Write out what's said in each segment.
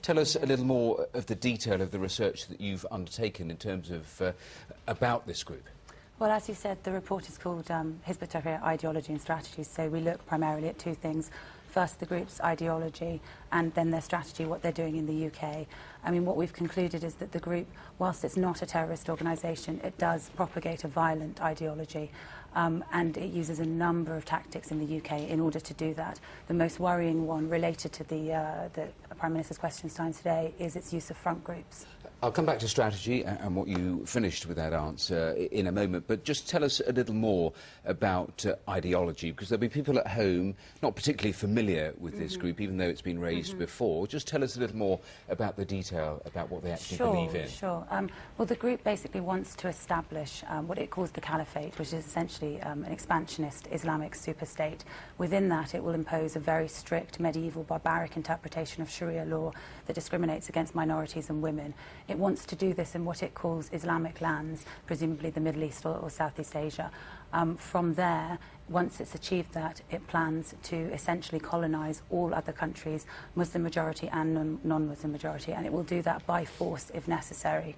Tell us a little more of the detail of the research that you've undertaken in terms of about this group. Well, as you said, the report is called Hizb ut-Tahrir Ideology and Strategies, so we look primarily at two things. First, the group's ideology, and then their strategy, what they're doing in the UK. I mean, what we've concluded is that the group, whilst it's not a terrorist organisation, it does propagate a violent ideology, and it uses a number of tactics in the UK in order to do that. The most worrying one, related to the Prime Minister's questions time today, is its use of front groups. I'll come back to strategy and what you finished with that answer in a moment, but just tell us a little more about ideology, because there'll be people at home not particularly familiar with this group, even though it's been raised before. Just tell us a little more about the detail about what they actually believe in. Sure. Well, the group basically wants to establish what it calls the caliphate, which is essentially an expansionist Islamic superstate. Within that, it will impose a very strict medieval barbaric interpretation of Sharia law that discriminates against minorities and women. It wants to do this in what it calls Islamic lands, presumably the Middle East or Southeast Asia. From there, once it's achieved that, it plans to essentially colonise all other countries, Muslim majority and non-Muslim majority, and it will do that by force if necessary.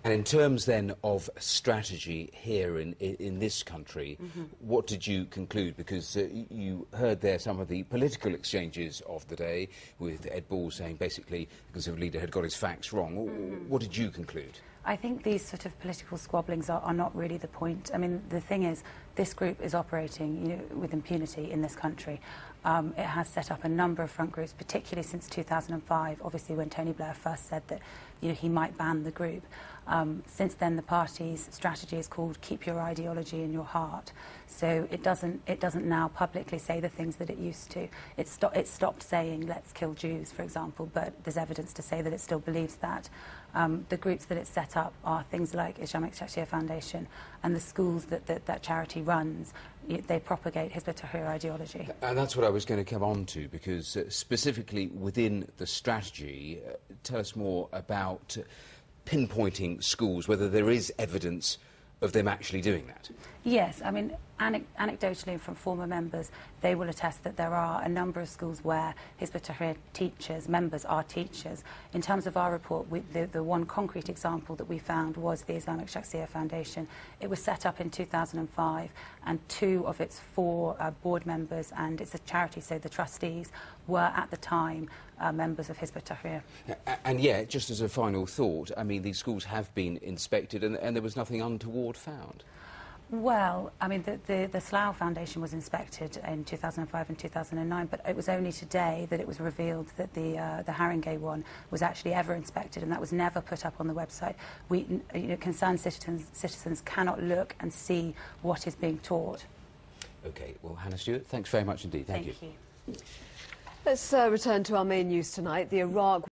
And in terms then of strategy here in this country, what did you conclude? Because you heard there some of the political exchanges of the day, with Ed Ball saying basically the Conservative leader had got his facts wrong. What did you conclude? I think these sort of political squabblings are not really the point. I mean, the thing is, this group is operating, with impunity in this country. It has set up a number of front groups, particularly since 2005, obviously when Tony Blair first said that he might ban the group. Since then, the party's strategy is called "Keep Your Ideology in Your Heart." So it doesn't now publicly say the things that it used to. It stopped saying "Let's kill Jews," for example, but there's evidence to say that it still believes that. The groups that it's set up are things like Islamic Shakhsiyah Foundation, and the schools that charity runs. They propagate Hizb ut-Tahrir ideology. And that's what I was going to come on to, because specifically within the strategy, tell us more about pinpointing schools, whether there is evidence of them actually doing that. Yes, I mean, anecdotally from former members, they will attest that there are a number of schools where Hizb ut-Tahrir members are teachers. In terms of our report, the one concrete example that we found was the Islamic Shakhsiyah Foundation. It was set up in 2005, and 2 of its 4 board members, and it's a charity, so the trustees, were at the time members of Hizb ut-Tahrir. And yet, just as a final thought, I mean, these schools have been inspected and there was nothing untoward found. Well, I mean, the Slough Foundation was inspected in 2005 and 2009, but it was only today that it was revealed that the Haringey one was actually ever inspected, and that was never put up on the website. Concerned citizens cannot look and see what is being taught. OK, well, Hannah Stuart, thanks very much indeed. Thank you. You. Let's return to our main news tonight. The Iraq